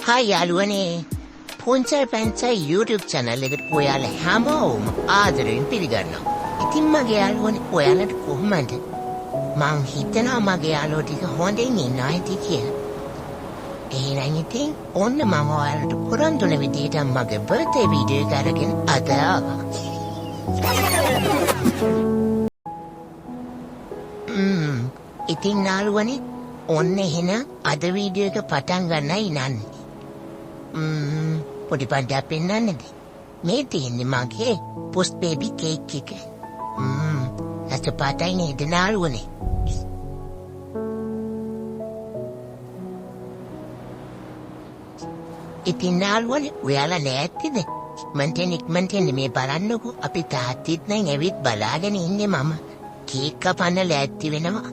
Hi යාළුවනේ. පොන්චර් පැන්චර් YouTube channel එකට ඔයාලා හැමෝම ආදරෙන් පිළිගන්නවා. ඉතින් මගේ යාළුවනේ ඔයාලට කොහොමද? මං හිතනවා මගේ යාළුවෝ ටික හොඳින් ඉන්නවා ඇති කියලා. එහෙනම් ඉතින් ඔන්න මම ඔයාලට පුරන්දුන විදිහට මගේ birthday video එක අරගෙන අද ආවා. ඉතින් යාළුවනේ ඔන්න එහෙනම් අද වීඩියෝ එක පටන් ගන්නයි නන්නේ. පොඩි පණ්ඩා පෙන්නන්නද? මේ තියෙන්නේ මගේ post baby cake එක. අත පාටයි නේද යාළුවනේ? ඉතින් යාළුවනේ ඔයාලා නැත්තේද? මන්ටෙන් මේ බලන්නකෝ අපි තාත්තිත් නම් ඇවිත් බලාගෙන ඉන්නේ මම කේක් කපන්න ලෑස්ති වෙනවා.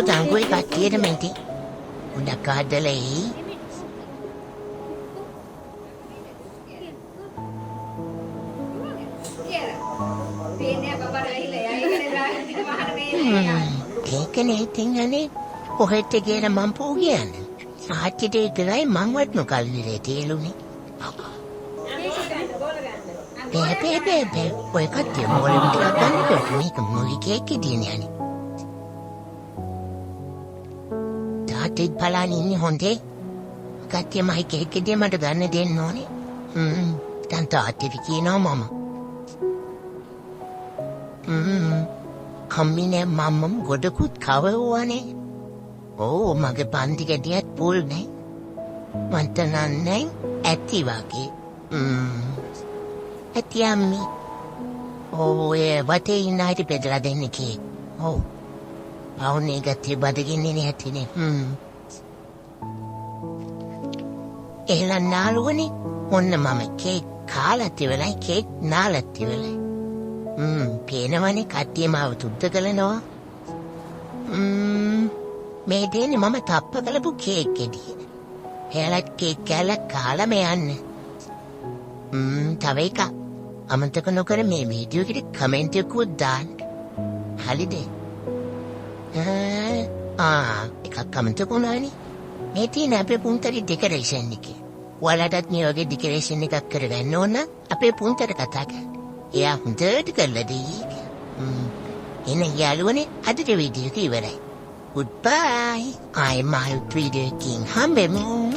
Tangguh kaki menti. Udah kadalai. Kekene tinggal ni. Kohete kena mampu gian. Hati dia gerai mangwat no kali telu ni. Pepe. Oi kati boleh berlakukan tu ni kemuri keke dia ni. තාත්තෙත් බලන්න ඉන්නේ හොඳේ. කට්ටිය මයි cake එකේ මට ගන්න දෙන්න ඕනේ. දැන් තාත්තට කියනවා මම. කම්මිනේ මම්මම් ගොඩකුත් කවවුවානේ. ඕ මගේ පන්ති කැටියත් පොල් නේ. මන්ට නන්නේ ඇති වගේ. ඇති අම්මි. ඕ ඒ වටේ ඉන්න හිටි බෙදලා දෙන්න කේක්. ඔව්. අවුනේ ගත්තේ බඩගින්නේ නැතිනේ. එහෙනම් නාළුවනේ ඔන්න මම කේක් කාලත් ඉවරයි කේක් නාලත් ඉවරයි. පේනවනේ කට්ටිය මාව තුද්ද කළනවා. මේ දෙන්නේ මම තප්ප කළපු කේක් එදී. එයාලත් කේක් කෑල්ලක් කාලම යන්න. තව එකක් අමතක නොකර මේ වීඩියෝ එකට කමෙන්ට් එකකුත් දාන්න. හරිද? එකක් කමෙන්ට් කොනානේ. මේ තියෙන අපේ පුන්තරි ඩෙකරේෂන් එකේ. ඔයාලටත් මේ වගේ ඩෙකරේෂන් එකක් කරගන්න ඕන අපේ පුන්තර කතා කරන්න. එයා හොඳට කරලා දෙයි. එහෙනම් යාළුවනේ අදට වීඩියෝ එක ඉවරයි. Goodbye. I'm my 3D king. හම්බෙමු.